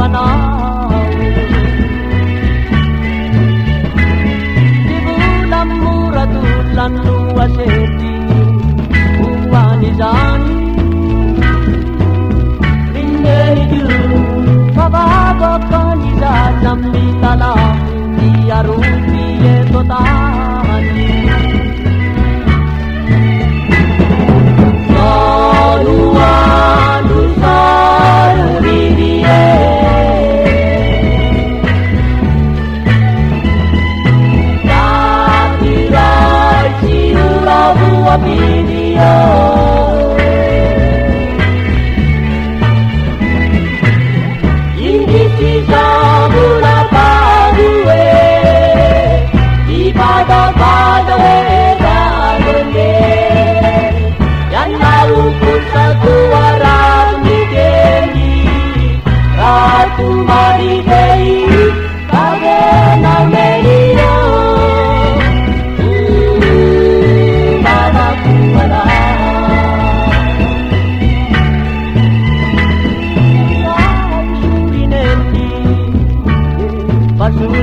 panahon. Di bulan muratulan luwaseti uwanizani rindeju kabago kaniza nambi talam diaruti etotani Saluanu saluridie Takirai siulabu apidio Indisi sabula padue Ipada-pada wedagone Yan maupun sa tuwaran ni Deli Ratu Marigay Kage na Merio Manakuwala Ay surinendi Pasul